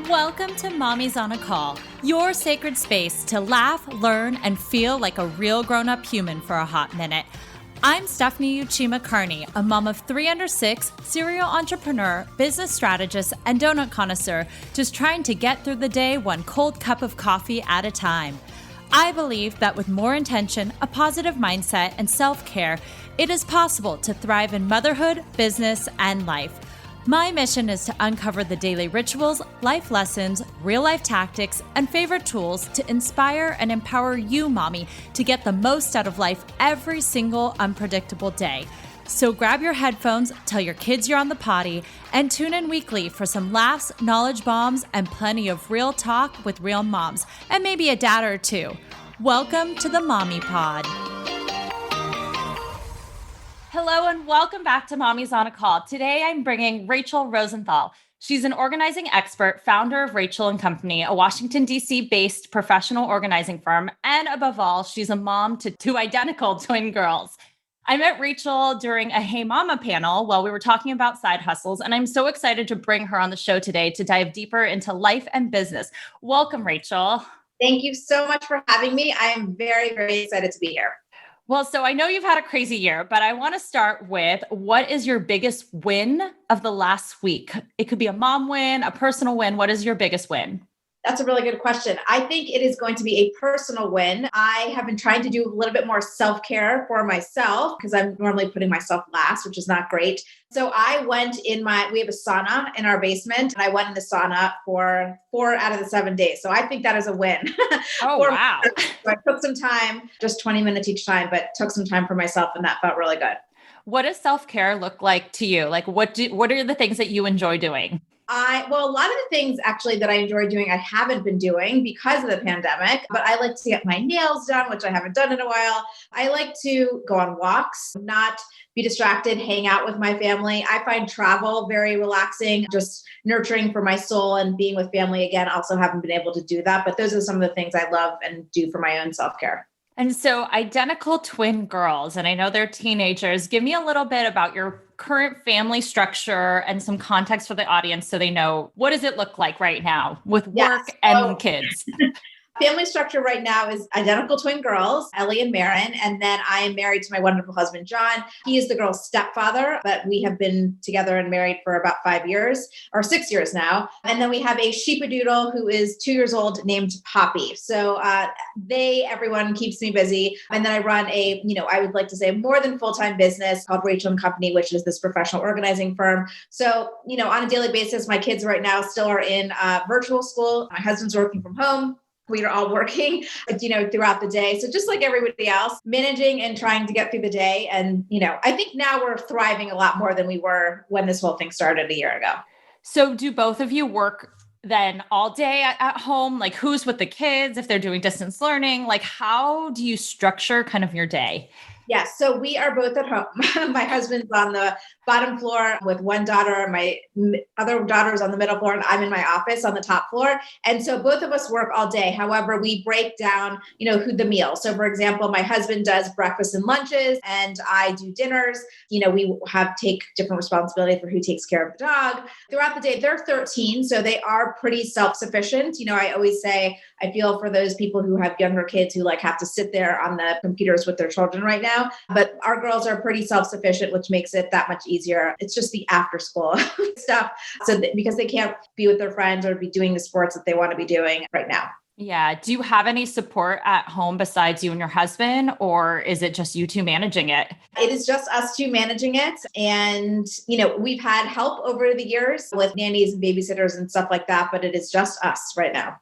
Welcome to Mommy's on a Call, your sacred space to laugh, learn, and feel like a real grown-up human for a hot minute. I'm Stephanie Uchima Carney, a mom of 3 under 6, serial entrepreneur, business strategist, and donut connoisseur, just trying to get through the day one cold cup of coffee at a time. I believe that with more intention, a positive mindset, and self-care, it is possible to thrive in motherhood, business, and life. My mission is to uncover the daily rituals, life lessons, real-life tactics, and favorite tools to inspire and empower you, mommy, to get the most out of life every single unpredictable day. So grab your headphones, tell your kids you're on the potty, and tune in weekly for some laughs, knowledge bombs, and plenty of real talk with real moms, and maybe a dad or two. Welcome to the Mommy Pod. Hello and welcome back to Mommy's on a Call. Today I'm bringing Rachael Rosenthal. She's an organizing expert, founder of Rachael & Company, a Washington, D.C. based professional organizing firm. And above all, she's a mom to 2 identical twin girls. I met Rachael during a Hey Mama panel while we were talking about side hustles, and I'm so excited to bring her on the show today to dive deeper into life and business. Welcome, Rachael. Thank you so much for having me. I am very, very excited to be here. Well, so I know you've had a crazy year, but I want to start with, what is your biggest win of the last week? It could be a mom win, a personal win. What is your biggest win? That's a really good question. I think it is going to be a personal win. I have been trying to do a little bit more self-care for myself because I'm normally putting myself last, which is not great. So I went we have a sauna in our basement, and I went in the sauna for 4 out of the 7 days. So I think that is a win. Oh, wow. So I took some time, just 20 minutes each time, but took some time for myself, and that felt really good. What does self-care look like to you? Like, what are the things that you enjoy doing? A lot of the things actually that I enjoy doing, I haven't been doing because of the pandemic, but I like to get my nails done, which I haven't done in a while. I like to go on walks, not be distracted, hang out with my family. I find travel very relaxing, just nurturing for my soul, and being with family again. Also haven't been able to do that, but those are some of the things I love and do for my own self-care. And so identical twin girls, and I know they're teenagers. Give me a little bit about your current family structure and some context for the audience so they know, what does it look like right now with work and kids? Family structure right now is identical twin girls, Ellie and Marin. And then I am married to my wonderful husband, John. He is the girl's stepfather, but we have been together and married for about 5 years or 6 years now. And then we have a sheepadoodle who is 2 years old named Poppy. So everyone keeps me busy. And then I run I would like to say more than full-time business called Rachael & Company, which is this professional organizing firm. So, on a daily basis, my kids right now still are in virtual school. My husband's working from home. We are all working, throughout the day. So just like everybody else, managing and trying to get through the day. And, I think now we're thriving a lot more than we were when this whole thing started a year ago. So do both of you work then all day at home? Like, who's with the kids if they're doing distance learning? Like, how do you structure kind of your day? Yes. So we are both at home. My husband's on the bottom floor with one daughter. My other daughter is on the middle floor, and I'm in my office on the top floor. And so both of us work all day. However, we break down, who the meal. So for example, my husband does breakfast and lunches, and I do dinners. We take different responsibility for who takes care of the dog. Throughout the day, they're 13, so they are pretty self-sufficient. I always say, I feel for those people who have younger kids who have to sit there on the computers with their children right now. But our girls are pretty self-sufficient, which makes it that much easier. It's just the after school stuff. So because they can't be with their friends or be doing the sports that they want to be doing right now. Yeah. Do you have any support at home besides you and your husband, or is it just you two managing it? It is just us two managing it. And, we've had help over the years with nannies and babysitters and stuff like that, but it is just us right now.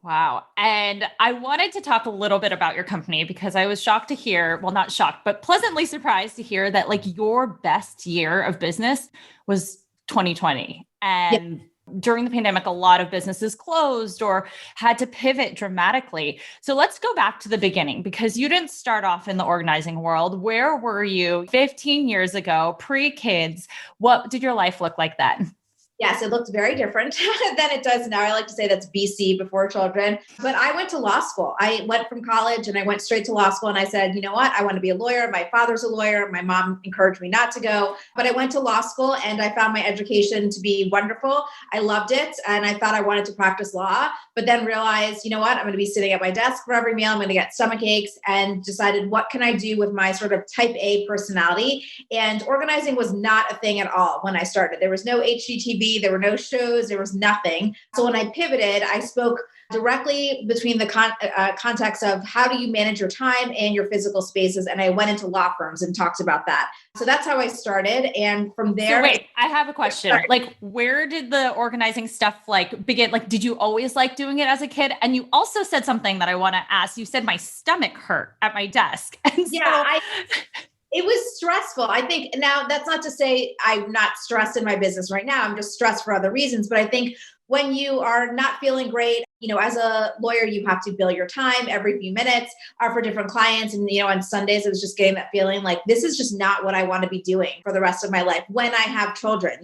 Wow. And I wanted to talk a little bit about your company because I was shocked to hear, well, not shocked, but pleasantly surprised to hear that your best year of business was 2020. And during the pandemic, a lot of businesses closed or had to pivot dramatically. So let's go back to the beginning because you didn't start off in the organizing world. Where were you 15 years ago, pre-kids? What did your life look like then? Yes, it looked very different than it does now. I like to say that's BC, before children. But I went to law school. I went from college and I went straight to law school. And I said, you know what? I want to be a lawyer. My father's a lawyer. My mom encouraged me not to go. But I went to law school and I found my education to be wonderful. I loved it. And I thought I wanted to practice law, but then realized, you know what? I'm going to be sitting at my desk for every meal. I'm going to get stomach aches, and decided, what can I do with my sort of type A personality? And organizing was not a thing at all when I started. There was no HGTV. There were no shows. There was nothing. So when I pivoted, I spoke directly between the context of how do you manage your time and your physical spaces. And I went into law firms and talked about that. So that's how I started. And from there. So wait, I have a question. Sorry. Like, where did the organizing stuff begin? Like, did you always like doing it as a kid? And you also said something that I want to ask. You said my stomach hurt at my desk. And it was stressful. I think now that's not to say I'm not stressed in my business right now. I'm just stressed for other reasons. But I think when you are not feeling great, as a lawyer, you have to bill your time every few minutes for different clients. And, on Sundays, I was just getting that feeling like this is just not what I want to be doing for the rest of my life when I have children.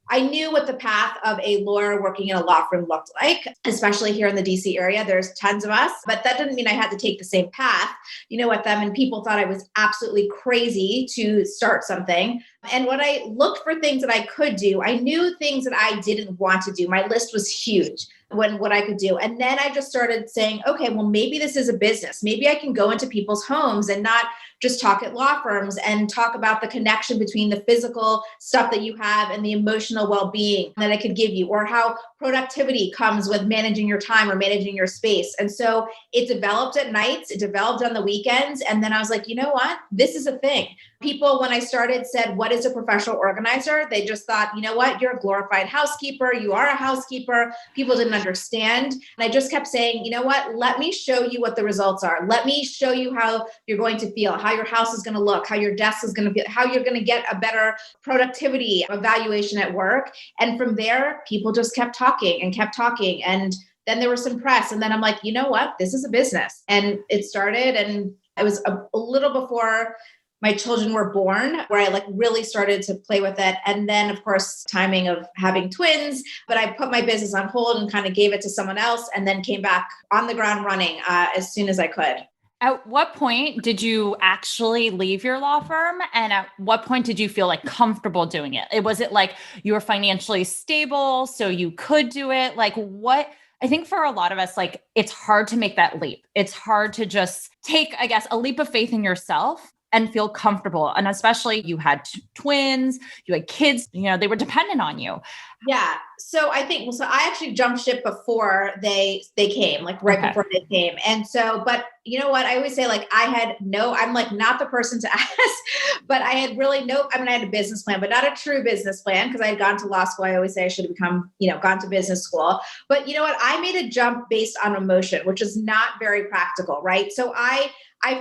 I knew what the path of a lawyer working in a law firm looked like, especially here in the DC area. There's tons of us, but that didn't mean I had to take the same path, with them. And people thought I was absolutely crazy to start something. And when I looked for things that I could do, I knew things that I didn't want to do. My list was huge. What I could do. And then I just started saying, okay, well, maybe this is a business. Maybe I can go into people's homes and not just talk at law firms and talk about the connection between the physical stuff that you have and the emotional well-being that I could give you, or how productivity comes with managing your time or managing your space. And so it developed at nights, it developed on the weekends. And then I was like, you know what? This is a thing. People, when I started, said, what is a professional organizer? They just thought, you know what? You're a glorified housekeeper. You are a housekeeper. People didn't understand. And I just kept saying, you know what? Let me show you what the results are. Let me show you how you're going to feel, how your house is going to look, how your desk is going to feel, how you're going to get a better productivity evaluation at work. And from there, people just kept talking and kept talking. And then there was some press. And then I'm like, you know what? This is a business. And it started, and it was a little before my children were born, where I really started to play with it. And then, of course, timing of having twins, but I put my business on hold and kind of gave it to someone else, and then came back on the ground running as soon as I could. At what point did you actually leave your law firm? And at what point did you feel comfortable doing it? Was it you were financially stable, so you could do it? I think for a lot of us, it's hard to make that leap. It's hard to just take, I guess, a leap of faith in yourself and feel comfortable. And especially you had twins, you had kids, they were dependent on you. Yeah. So I think, so I actually jumped ship before they came, before they came. And so, but you know what? I always say I'm not the person to ask, but I had really I had a business plan, but not a true business plan, because I had gone to law school. I always say I should have gone to business school. But you know what? I made a jump based on emotion, which is not very practical, right? So I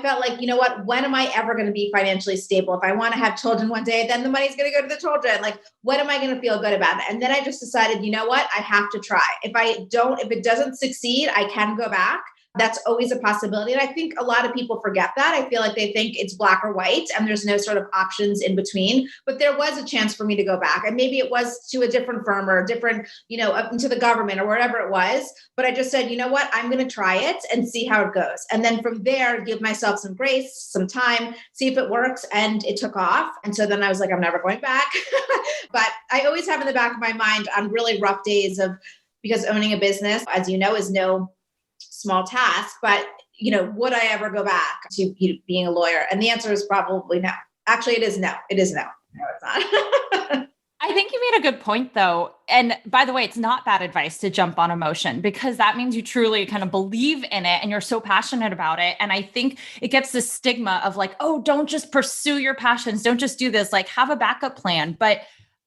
felt like, you know what, when am I ever going to be financially stable? If I want to have children one day, then the money's going to go to the children. When am I going to feel good about it? And then I just decided, you know what, I have to try. If it doesn't succeed, I can go back. That's always a possibility. And I think a lot of people forget that. I feel like they think it's black or white and there's no sort of options in between. But there was a chance for me to go back. And maybe it was to a different firm or a different, up into the government or wherever it was. But I just said, you know what, I'm going to try it and see how it goes. And then from there, give myself some grace, some time, see if it works. And it took off. And so then I was like, I'm never going back. But I always have in the back of my mind on really rough days because owning a business, as you know, is no small task, but would I ever go back to being a lawyer? And the answer is probably no. Actually, it is no. It is no. No, it's not. I think you made a good point though. And by the way, it's not bad advice to jump on emotion, because that means you truly kind of believe in it and you're so passionate about it. And I think it gets this stigma of oh, don't just pursue your passions. Don't just do this, have a backup plan. But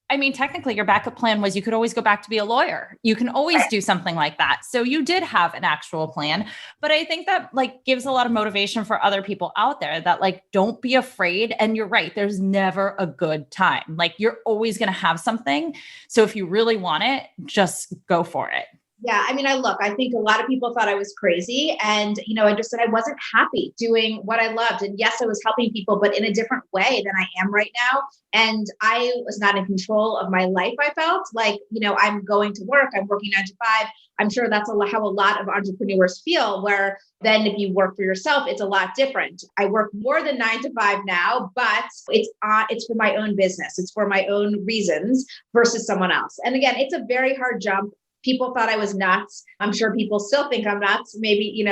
I mean, technically your backup plan was you could always go back to be a lawyer. You can always do something like that. So you did have an actual plan, but I think that gives a lot of motivation for other people out there that don't be afraid. And you're right. There's never a good time. You're always going to have something. So if you really want it, just go for it. Yeah. I mean, I think a lot of people thought I was crazy. And, I just said I wasn't happy doing what I loved. And yes, I was helping people, but in a different way than I am right now. And I was not in control of my life. I felt like, I'm going to work, I'm working 9 to 5. I'm sure that's how a lot of entrepreneurs feel, where then if you work for yourself, it's a lot different. I work more than 9 to 5 now, but it's for my own business. It's for my own reasons versus someone else. And again, it's a very hard jump. People thought I was nuts. I'm sure people still think I'm nuts, maybe,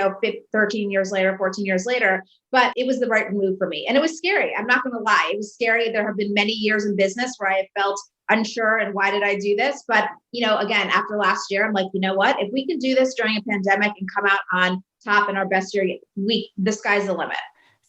13 years later, 14 years later, but it was the right move for me. And it was scary. I'm not going to lie. It was scary. There have been many years in business where I felt unsure and why did I do this? But, again, after last year, I'm like, you know what? If we can do this during a pandemic and come out on top in our best year, the sky's the limit.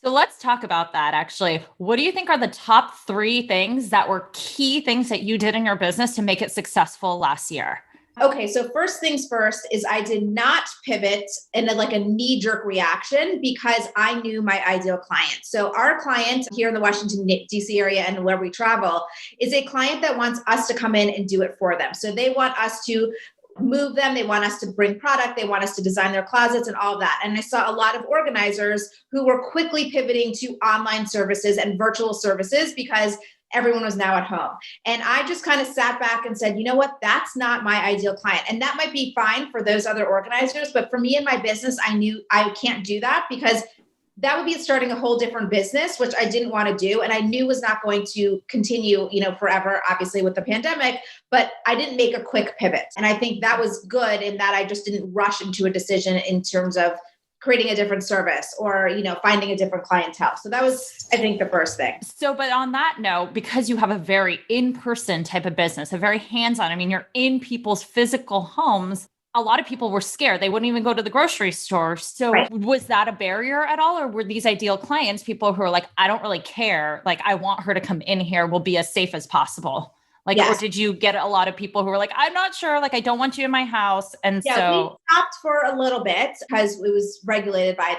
So let's talk about that actually. What do you think are the top 3 things that were key things that you did in your business to make it successful last year? Okay, so first things first is I did not pivot in a knee-jerk reaction because I knew my ideal client. So our client here in the Washington, D.C. area and where we travel is a client that wants us to come in and do it for them. So they want us to move them. They want us to bring product. They want us to design their closets and all of that. And I saw a lot of organizers who were quickly pivoting to online services and virtual services because everyone was now at home. And I just kind of sat back and said, you know what, that's not my ideal client. And that might be fine for those other organizers. But for me and my business, I knew I can't do that because that would be starting a whole different business, which I didn't want to do. And I knew was not going to continue, forever, obviously with the pandemic, but I didn't make a quick pivot. And I think that was good in that I just didn't rush into a decision in terms of creating a different service or, finding a different clientele. So that was, I think, the first thing. So, but on that note, because you have a very in-person type of business, a very hands-on, I mean, you're in people's physical homes. A lot of people were scared. They wouldn't even go to the grocery store. So right. Was that a barrier at all? Or were these ideal clients people who are like, I don't really care. Like, I want her to come in here. We'll be as safe as possible. Like, yes. Or did you get a lot of people who were like, I'm not sure, like, I don't want you in my house. And we stopped for a little bit because it was regulated by,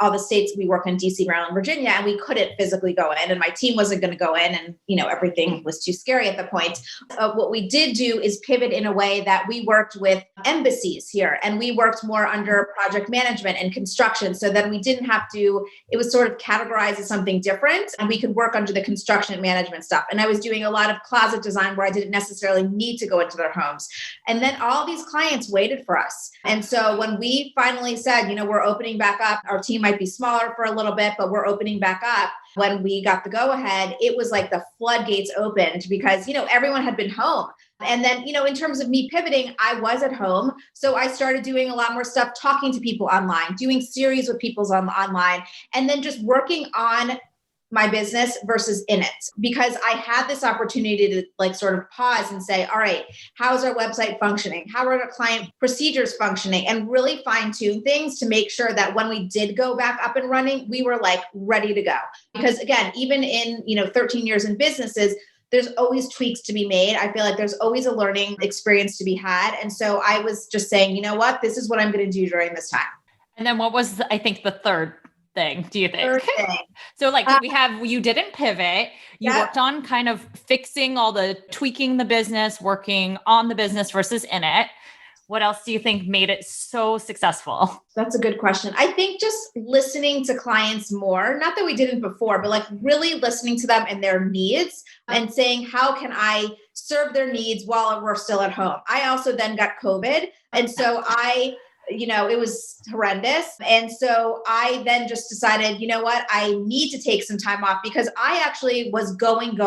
all the states. We work in DC, Maryland, Virginia, and we couldn't physically go in and my team wasn't going to go in and, everything was too scary at the point. What we did do is pivot in a way that we worked with embassies here and we worked more under project management and construction. So then we didn't have to, it was sort of categorized as something different and we could work under the construction management stuff. And I was doing a lot of closet design where I didn't necessarily need to go into their homes. And then all these clients waited for us. And so when we finally said, we're opening back up, our team might be smaller for a little bit, but we're opening back up. When we got the go ahead, it was like the floodgates opened because, everyone had been home. And then, in terms of me pivoting, I was at home. So I started doing a lot more stuff, talking to people online, doing series with people online, and then just working on my business versus in it, because I had this opportunity to sort of pause and say, all right, how's our website functioning? How are our client procedures functioning? And really fine tune things to make sure that when we did go back up and running, we were ready to go. Because again, even in, 13 years in businesses, there's always tweaks to be made. I feel like there's always a learning experience to be had. And so I was just saying, you know what, this is what I'm going to do during this time. And then what was, I think, the third thing, do you think? Third thing. So you didn't pivot. You worked on kind of fixing all the tweaking the business, working on the business versus in it. What else do you think made it so successful? That's a good question. I think just listening to clients more, not that we didn't before, but really listening to them and their needs and saying, how can I serve their needs while we're still at home? I also then got COVID. And so it was horrendous. And so I then just decided, you know what, I need to take some time off because I actually was going.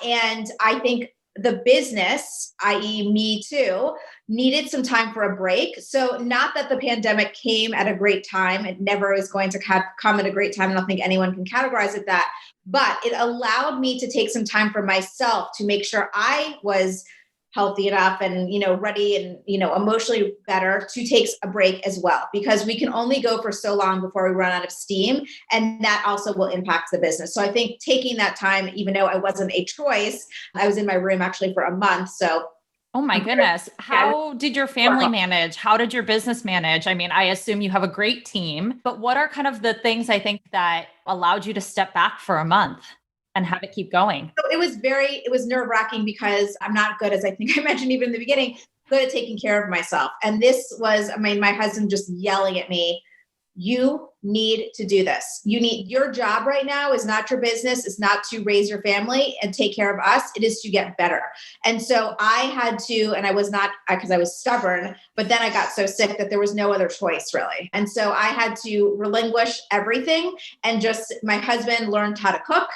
And I think the business, i.e. me too, needed some time for a break. So not that the pandemic came at a great time. It never is going to come at a great time. I don't think anyone can categorize it that, but it allowed me to take some time for myself to make sure I was healthy enough and, ready and, emotionally better to take a break as well, because we can only go for so long before we run out of steam. And that also will impact the business. So I think taking that time, even though it wasn't a choice, I was in my room actually for a month. So oh my goodness. How did your family manage? How did your business manage? I mean, I assume you have a great team, but what are kind of the things I think that allowed you to step back for a month and have it keep going? So it was nerve-wracking because I'm not good, as I think I mentioned even in the beginning. good at taking care of myself. And this was, my husband just yelling at me, you need to do this. Your job right now is not your business. It's not to raise your family and take care of us. It is to get better. And so I had to, and I was not, because I was stubborn, but then I got so sick that there was no other choice really. And so I had to relinquish everything, and just, my husband learned how to cook,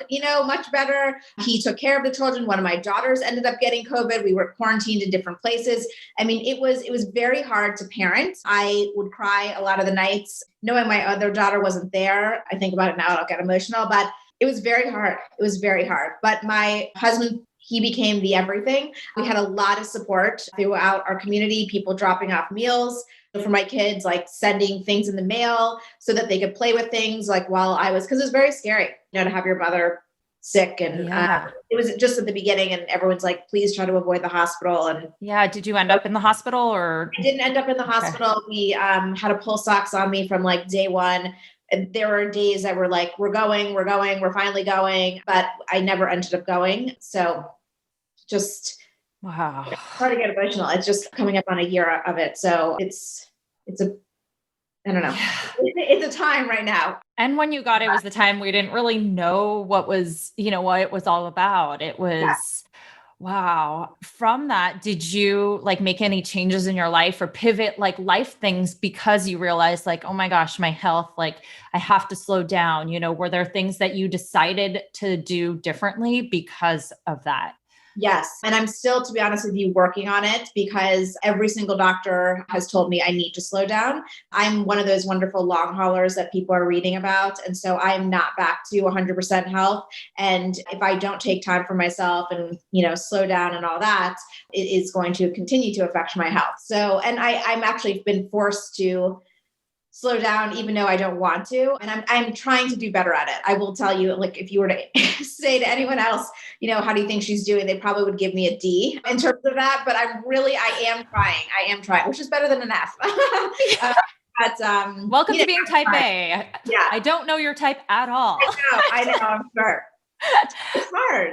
much better. He took care of the children. One of my daughters ended up getting COVID. We were quarantined in different places. I mean, it was very hard to parent. I would cry a lot of the nights knowing my other daughter wasn't there. I think about it now, I'll get emotional, but it was very hard. It was very hard. But my husband, he became the everything. We had a lot of support throughout our community, people dropping off meals for my kids, like sending things in the mail so that they could play with things, like while I was, because it was very scary, to have your mother sick. And it was just at the beginning, and everyone's like, please try to avoid the hospital. And did you end up in the hospital, or? I didn't end up in the hospital. We had a pull socks on me from like day one. And there were days that were like, we're finally going, but I never ended up going. So just, wow, it's hard to get emotional. It's just coming up on a year of it. So it's I don't know. It's a time right now. And when you got it was the time we didn't really know what was, what it was all about. It was, wow. From that, did you like make any changes in your life or pivot like life things because you realized like, oh my gosh, my health, like I have to slow down, were there things that you decided to do differently because of that? Yes. And I'm still, to be honest with you, working on it, because every single doctor has told me I need to slow down. I'm one of those wonderful long haulers that people are reading about. And so I'm not back to 100% health. And if I don't take time for myself and, slow down and all that, it is going to continue to affect my health. So, and I'm actually been forced to slow down, even though I don't want to. And I'm trying to do better at it. I will tell you, like, if you were to say to anyone else, how do you think she's doing? They probably would give me a D in terms of that. But I am trying, which is better than an F. Welcome to being type A. Yeah. I don't know your type at all. I know, I'm sure.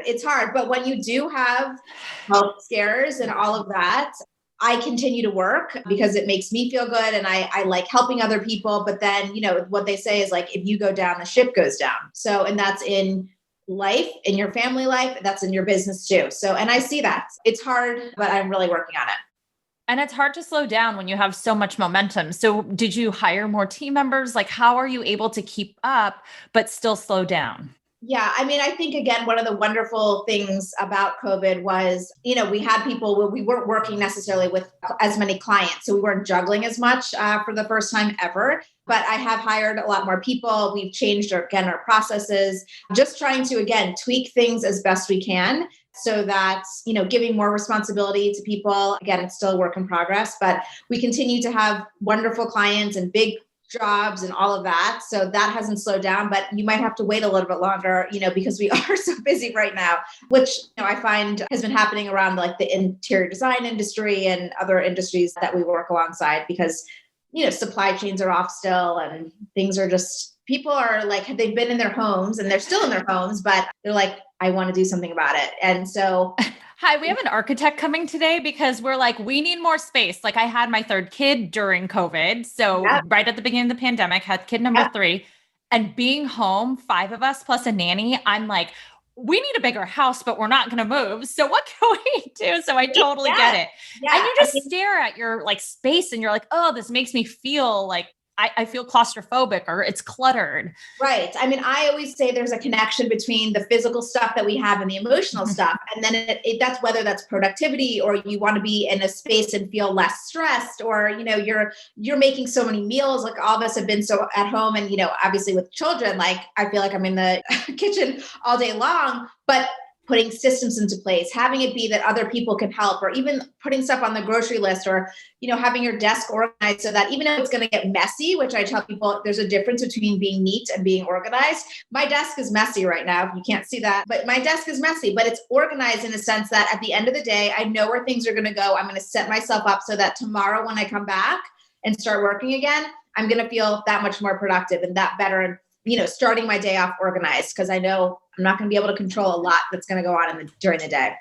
It's hard. But when you do have health scares and all of that, I continue to work because it makes me feel good, and I like helping other people. But then, what they say is like, if you go down, the ship goes down. So, and that's in life, in your family life, that's in your business too. So, and I see that it's hard, but I'm really working on it. And it's hard to slow down when you have so much momentum. So did you hire more team members? Like, how are you able to keep up, but still slow down? Yeah. I mean, I think, again, one of the wonderful things about COVID was, we had people where we weren't working necessarily with as many clients. So we weren't juggling as much for the first time ever. But I have hired a lot more people. We've changed our processes, just trying to, again, tweak things as best we can so that, giving more responsibility to people. Again, it's still a work in progress, but we continue to have wonderful clients and big jobs and all of that. So that hasn't slowed down, but you might have to wait a little bit longer, because we are so busy right now, which I find has been happening around like the interior design industry and other industries that we work alongside, because, supply chains are off still, and things are just, people are like, they've been in their homes and they're still in their homes, but they're like, I want to do something about it. And so hi, we have an architect coming today because we're like, we need more space. Like, I had my third kid during COVID. So right at the beginning of the pandemic, had kid number 3, and being home, 5 of us plus a nanny, I'm like, we need a bigger house, but we're not going to move. So what can we do? So I totally get it. Yeah. And you just stare at your like space and you're like, oh, this makes me feel like I feel claustrophobic, or it's cluttered. Right. I mean, I always say there's a connection between the physical stuff that we have and the emotional stuff. And then that's whether that's productivity, or you want to be in a space and feel less stressed, or, you're making so many meals. Like, all of us have been so at home, and, obviously with children, like, I feel like I'm in the kitchen all day long, but putting systems into place, having it be that other people can help, or even putting stuff on the grocery list, or, having your desk organized so that even though it's going to get messy, which I tell people there's a difference between being neat and being organized. My desk is messy right now. You can't see that, but my desk is messy, but it's organized in a sense that at the end of the day, I know where things are going to go. I'm going to set myself up so that tomorrow when I come back and start working again, I'm going to feel that much more productive and that better. And, starting my day off organized, because I know I'm not going to be able to control a lot that's going to go on during the day.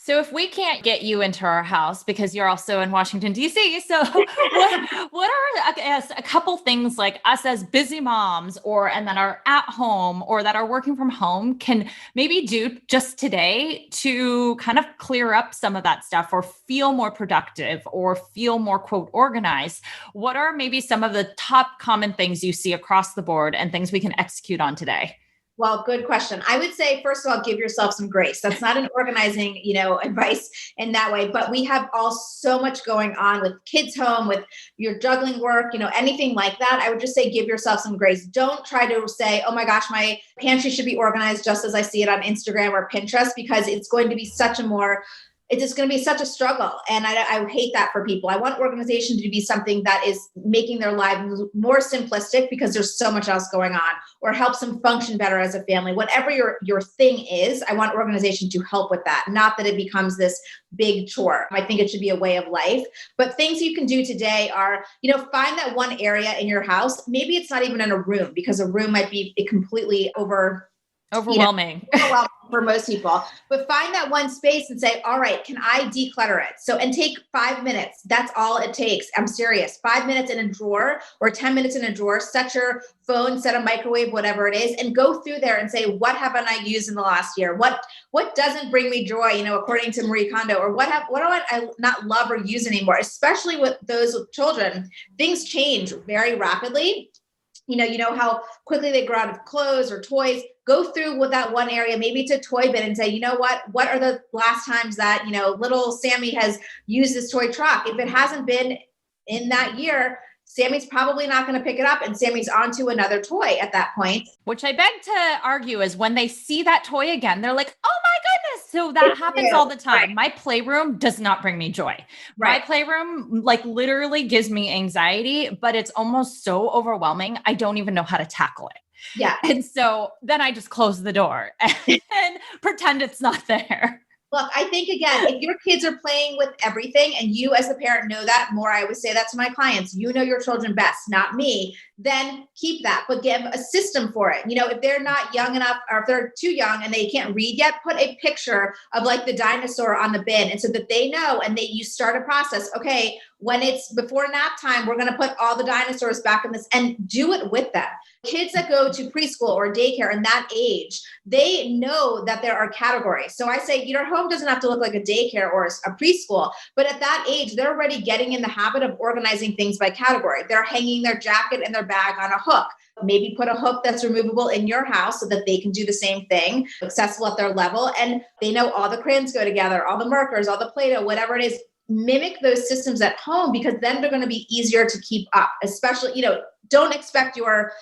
So if we can't get you into our house because you're also in Washington, D.C., so what are, I guess, a couple things like us as busy moms and that are at home or that are working from home can maybe do just today to kind of clear up some of that stuff or feel more productive or feel more, quote, organized? What are maybe some of the top common things you see across the board and things we can execute on today? Well, good question. I would say, first of all, give yourself some grace. That's not an organizing, advice in that way, but we have all so much going on with kids home, with your juggling work, anything like that. I would just say, give yourself some grace. Don't try to say, oh my gosh, my pantry should be organized just as I see it on Instagram or Pinterest, because it's going to be it's just going to be such a struggle. And I hate that for people. I want organization to be something that is making their lives more simplistic because there's so much else going on, or helps them function better as a family. Whatever your thing is, I want organization to help with that. Not that it becomes this big chore. I think it should be a way of life. But things you can do today are, find that one area in your house. Maybe it's not even in a room, because a room might be completely overwhelming. Overwhelming for most people, but find that one space and say, all right, can I declutter it? And take 5 minutes. That's all it takes. I'm serious. 5 minutes in a drawer or 10 minutes in a drawer, set your phone, set a microwave, whatever it is, and go through there and say, what haven't I used in the last year? What doesn't bring me joy, according to Marie Kondo, or what do I not love or use anymore? Especially with those with children, things change very rapidly. You know how quickly they grow out of clothes or toys. Go through with that one area, maybe it's a toy bin, and say, what are the last times that, little Sammy has used this toy truck? If it hasn't been in that year, Sammy's probably not going to pick it up, and Sammy's on to another toy at that point. Which I beg to argue is when they see that toy again, they're like, oh my goodness. So that happens all the time. Right. My playroom does not bring me joy. Right. My playroom literally gives me anxiety, but it's almost so overwhelming. I don't even know how to tackle it. Yeah. And so then I just close the door and pretend it's not there. Look, I think, again, if your kids are playing with everything and you as a parent know that more, I always say that to my clients, your children best, not me, then keep that, but give a system for it. If they're not young enough, or if they're too young and they can't read yet, put a picture of the dinosaur on the bin, and so that they know, and you start a process. Okay, when it's before nap time, we're going to put all the dinosaurs back in this, and do it with them. Kids that go to preschool or daycare in that age, they know that there are categories. So I say your home doesn't have to look like a daycare or a preschool, but at that age, they're already getting in the habit of organizing things by category. They're hanging their jacket and their bag on a hook. Maybe put a hook that's removable in your house so that they can do the same thing, accessible at their level. And they know all the crayons go together, all the markers, all the Play-Doh, whatever it is. Mimic those systems at home, because then they're going to be easier to keep up. Especially, don't expect your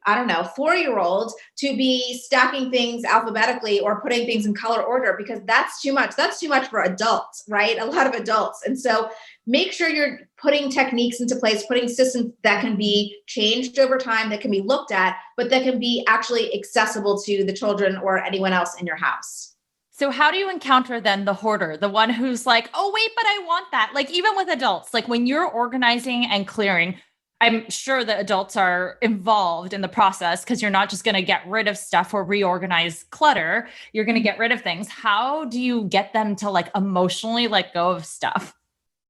4-year-old to be stacking things alphabetically or putting things in color order, because that's too much. That's too much for adults, right? A lot of adults. And so make sure you're putting techniques into place, putting systems that can be changed over time, that can be looked at, but that can be actually accessible to the children or anyone else in your house. So how do you encounter then the hoarder, the one who's like, oh, wait, but I want that? Even with adults, when you're organizing and clearing, I'm sure the adults are involved in the process, because you're not just going to get rid of stuff or reorganize clutter. You're going to get rid of things. How do you get them to emotionally let go of stuff?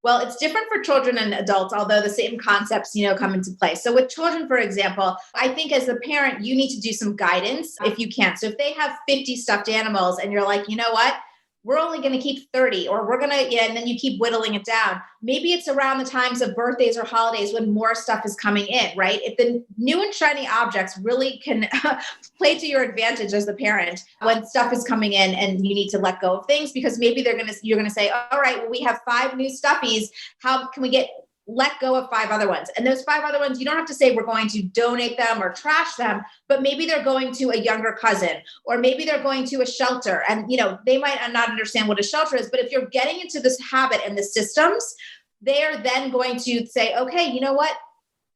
Well, it's different for children and adults, although the same concepts, come into play. So with children, for example, I think as a parent, you need to do some guidance if you can. So if they have 50 stuffed animals and you're like, you know what? We're only going to keep 30, or we're going to, and then you keep whittling it down. Maybe it's around the times of birthdays or holidays when more stuff is coming in, right? If the new and shiny objects really can play to your advantage as the parent when stuff is coming in and you need to let go of things, because maybe you're going to say, all right, well, we have 5 new stuffies. How can we let go of 5 other ones? And those 5 other ones, you don't have to say we're going to donate them or trash them, but maybe they're going to a younger cousin, or maybe they're going to a shelter. And, they might not understand what a shelter is, but if you're getting into this habit and the systems, they are then going to say, okay, you know what?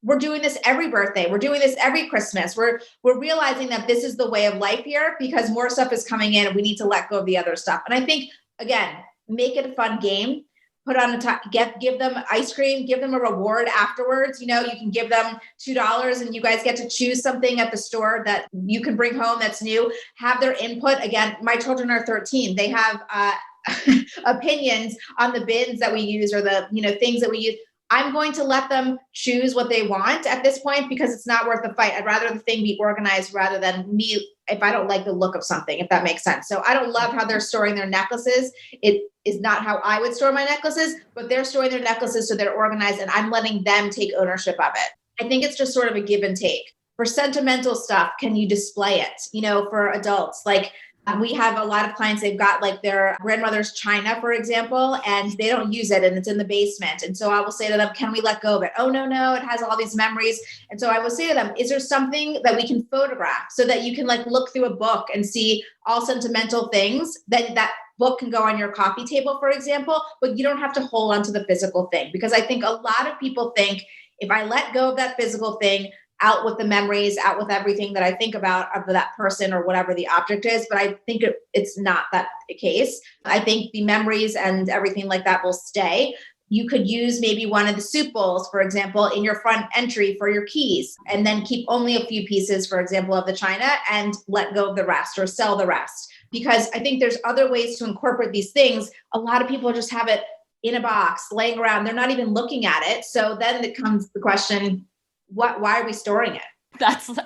We're doing this every birthday. We're doing this every Christmas. We're realizing that this is the way of life here, because more stuff is coming in and we need to let go of the other stuff. And I think, again, make it a fun game. Put on give them ice cream, give them a reward afterwards. You can give them $2 and you guys get to choose something at the store that you can bring home that's new. Have their input. Again, my children are 13. They have opinions on the bins that we use or the, things that we use. I'm going to let them choose what they want at this point because it's not worth the fight. I'd rather the thing be organized rather than me if I don't like the look of something, if that makes sense. So I don't love how they're storing their necklaces. It is not how I would store my necklaces, but they're storing their necklaces so they're organized and I'm letting them take ownership of it. I think it's just sort of a give and take. For sentimental stuff, can you display it? For adults, like we have a lot of clients, they've got like their grandmother's china, for example, and they don't use it and it's in the basement. And so I will say to them, can we let go of it? Oh, no, it has all these memories. And so I will say to them, is there something that we can photograph so that you can like look through a book and see all sentimental things that book can go on your coffee table, for example, but you don't have to hold on to the physical thing. Because I think a lot of people think if I let go of that physical thing, out with the memories, out with everything that I think about of that person or whatever the object is. But I think it's not that case. I think the memories and everything like that will stay. You could use maybe one of the soup bowls, for example, in your front entry for your keys, and then keep only a few pieces, for example, of the china and let go of the rest or sell the rest. Because I think there's other ways to incorporate these things. A lot of people just have it in a box laying around. They're not even looking at it. So then it comes the question, why are we storing it?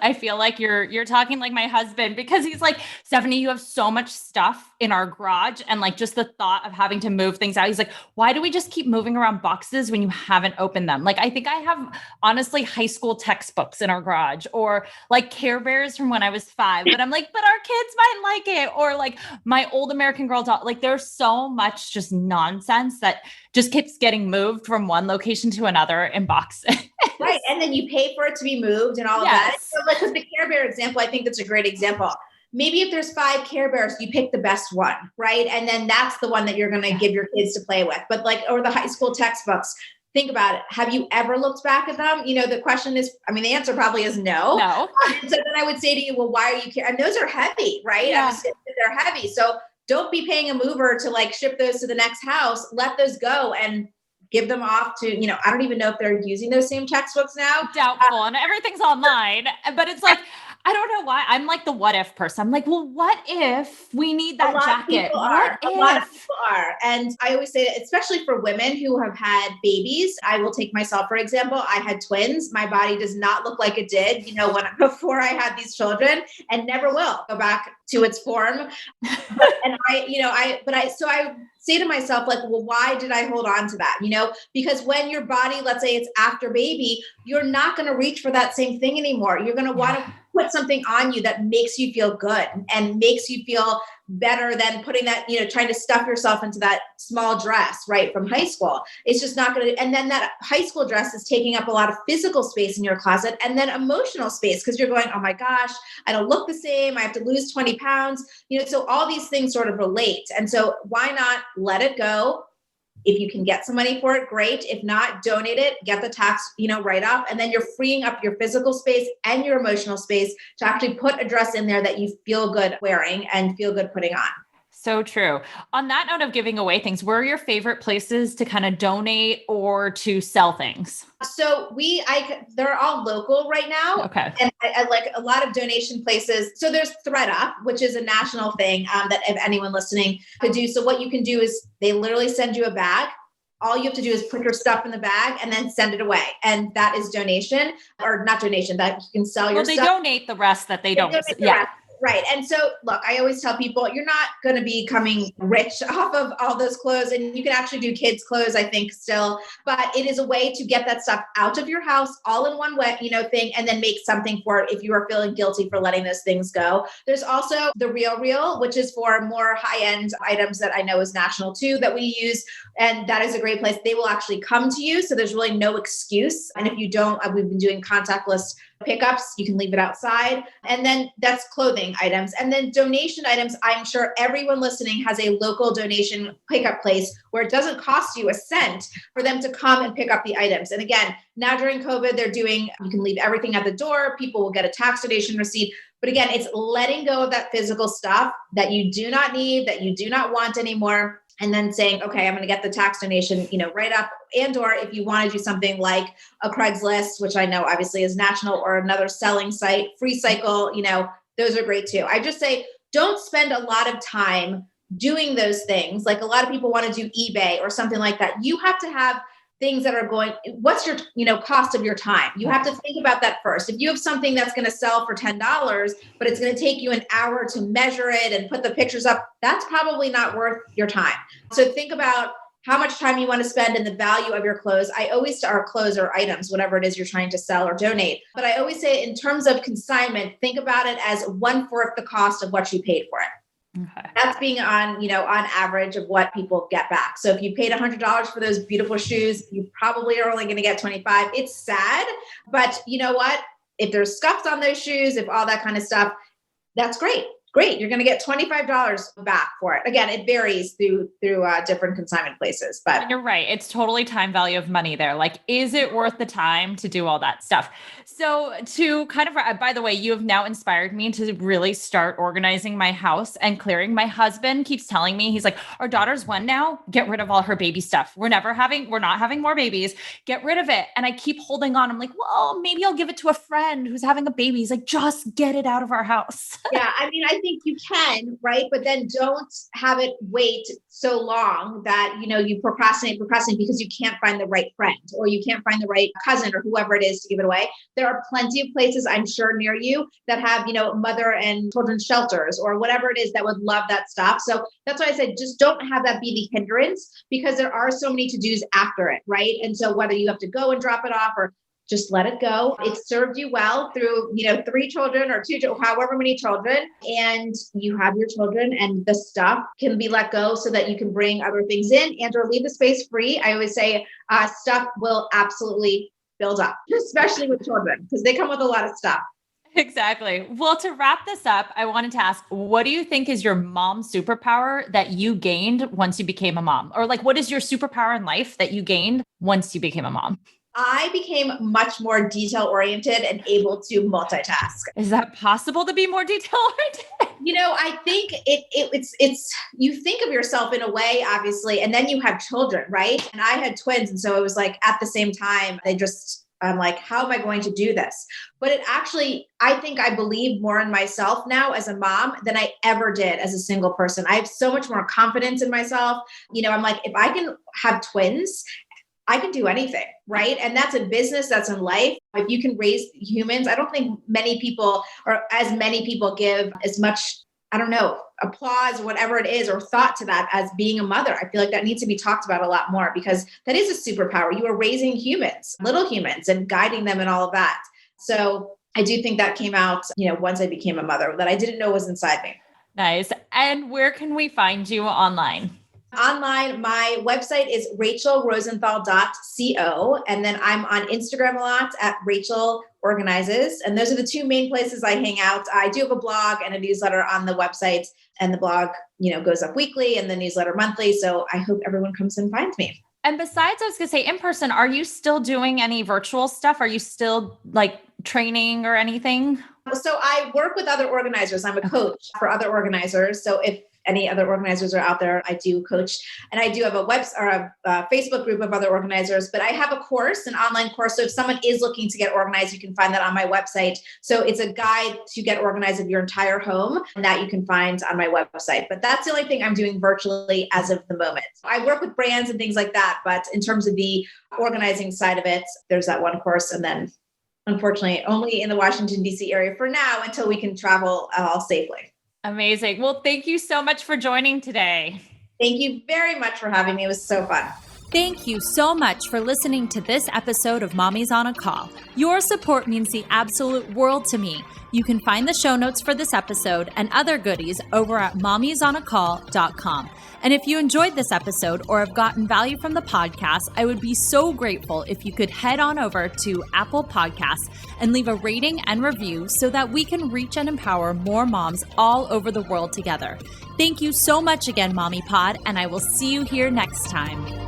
I feel like you're talking like my husband, because he's like, Stephanie, you have so much stuff in our garage. And like, just the thought of having to move things out. He's like, why do we just keep moving around boxes when you haven't opened them? Like, I think I have honestly high school textbooks in our garage or like Care Bears from when I was 5, but I'm like, but our kids might like it. Or like my old American Girl doll, like there's so much just nonsense that just keeps getting moved from one location to another in boxes. Right. And then you pay for it to be moved and all of that. So like with the Care Bear example, I think that's a great example. Maybe if there's 5 Care Bears, you pick the best one, right? And then that's the one that you're going to give your kids to play with. But like, or the high school textbooks, think about it. Have you ever looked back at them? The question is, the answer probably is no. No. So then I would say to you, well, why are you and those are heavy, right? Yeah. They're heavy. So don't be paying a mover to like ship those to the next house. Let those go and give them off to, I don't even know if they're using those same textbooks now. Doubtful. And everything's online, but it's like, I don't know why. I'm like the what if person. I'm like, well, what if we need that jacket? A lot of people are. And I always say that, especially for women who have had babies, I will take myself, for example, I had twins. My body does not look like it did, before I had these children, and never will go back to its form. So I say to myself, like, well, why did I hold on to that? Because when your body, let's say it's after baby, you're not going to reach for that same thing anymore. You're going to want to put something on you that makes you feel good and makes you feel better than putting that, trying to stuff yourself into that small dress, right, from high school. It's just not going to, and then that high school dress is taking up a lot of physical space in your closet and then emotional space because you're going, oh my gosh, I don't look the same. I have to lose 20 pounds. So all these things sort of relate. And so why not let it go? If you can get some money for it, great. If not, donate it, get the tax, write off, and then you're freeing up your physical space and your emotional space to actually put a dress in there that you feel good wearing and feel good putting on. So true. On that note of giving away things, where are your favorite places to kind of donate or to sell things? So they're all local right now. Okay. And I like a lot of donation places. So there's ThreadUp, which is a national thing that if anyone listening could do. So what you can do is they literally send you a bag. All you have to do is put your stuff in the bag and then send it away. And that is donation or not donation, that you can sell your stuff. Well, they donate the rest that they don't. Yeah. Right. And so, look, I always tell people you're not going to be becoming rich off of all those clothes. And you can actually do kids' clothes, I think, still. But it is a way to get that stuff out of your house all in one way, thing, and then make something for it if you are feeling guilty for letting those things go. There's also the Real, which is for more high-end items that I know is national too, that we use. And that is a great place. They will actually come to you. So there's really no excuse. And if you don't, we've been doing contactless pickups. You can leave it outside. And then that's clothing items. And then donation items. I'm sure everyone listening has a local donation pickup place where it doesn't cost you a cent for them to come and pick up the items. And again, now during COVID, you can leave everything at the door. People will get a tax donation receipt. But again, it's letting go of that physical stuff that you do not need, that you do not want anymore. And then saying, okay, I'm going to get the tax donation, right up. And, or if you want to do something like a Craigslist, which I know obviously is national, or another selling site, Free Cycle, those are great too. I just say, don't spend a lot of time doing those things, like a lot of people want to do eBay or something like that, you have to have things that are going, what's your, cost of your time? You have to think about that first. If you have something that's going to sell for $10, but it's going to take you an hour to measure it and put the pictures up, that's probably not worth your time. So think about how much time you want to spend and the value of your clothes. I always, our clothes or items, whatever it is you're trying to sell or donate. But I always say in terms of consignment, think about it as 1/4 the cost of what you paid for it. Okay. That's being on average of what people get back. So if you paid $100 for those beautiful shoes, you probably are only going to get 25. It's sad, but you know what? If there's scuffs on those shoes, if all that kind of stuff, that's great. Great. You're going to get $25 back for it. Again, it varies through different consignment places, but you're right. It's totally time value of money there. Like, is it worth the time to do all that stuff? So to kind of, by the way, you have now inspired me to really start organizing my house and clearing. My husband keeps telling me, he's like, our daughter's 1 now, get rid of all her baby stuff. We're not having more babies. Get rid of it. And I keep holding on. I'm like, well, maybe I'll give it to a friend who's having a baby. He's like, just get it out of our house. Yeah. I mean, I think you can, right? But then don't have it wait so long that, you procrastinate because you can't find the right friend or you can't find the right cousin or whoever it is to give it away. There are plenty of places, I'm sure, near you that have, mother and children's shelters or whatever it is that would love that stuff. So that's why I said, just don't have that be the hindrance because there are so many to-dos after it, right? And so whether you have to go and drop it off or just let it go. It served you well through, 3 children or 2, however many children, and you have your children and the stuff can be let go so that you can bring other things in and or leave the space free. I always say stuff will absolutely build up, especially with children, because they come with a lot of stuff. Exactly. Well, to wrap this up, I wanted to ask, what do you think is your mom superpower that you gained once you became a mom? Or like, what is your superpower in life that you gained once you became a mom? I became much more detail oriented and able to multitask. Is that possible to be more detail oriented? I think it's you think of yourself in a way, obviously, and then you have children, right? And I had twins. And so it was like at the same time, I'm like, how am I going to do this? But it actually, I think I believe more in myself now as a mom than I ever did as a single person. I have so much more confidence in myself. I'm like, if I can have twins, I can do anything, right? And that's in business, that's in life. If you can raise humans, I don't think many people give as much, applause, whatever it is, or thought to that as being a mother. I feel like that needs to be talked about a lot more because that is a superpower. You are raising humans, little humans, and guiding them and all of that. So I do think that came out, once I became a mother that I didn't know was inside me. Nice. And where can we find you online? Online, my website is rachelrosenthal.co. And then I'm on Instagram a lot at Rachael Organizes. And those are the 2 main places I hang out. I do have a blog and a newsletter on the website, and the blog, goes up weekly and the newsletter monthly. So I hope everyone comes and finds me. And besides, I was going to say in person, are you still doing any virtual stuff? Are you still like training or anything? So I work with other organizers. I'm a coach for other organizers. So if any other organizers are out there, I do coach, and I do have a Facebook group of other organizers, but I have a course, an online course. So if someone is looking to get organized, you can find that on my website. So it's a guide to get organized of your entire home, and that you can find on my website. But that's the only thing I'm doing virtually as of the moment. I work with brands and things like that, but in terms of the organizing side of it, there's that one course. And then unfortunately, only in the Washington, D.C. area for now until we can travel all safely. Amazing. Well, thank you so much for joining today. Thank you very much for having me. It was so fun. Thank you so much for listening to this episode of Mommy's on a Call. Your support means the absolute world to me. You can find the show notes for this episode and other goodies over at mommysonacall.com. And if you enjoyed this episode or have gotten value from the podcast, I would be so grateful if you could head on over to Apple Podcasts and leave a rating and review so that we can reach and empower more moms all over the world together. Thank you so much again, Mommy Pod, and I will see you here next time.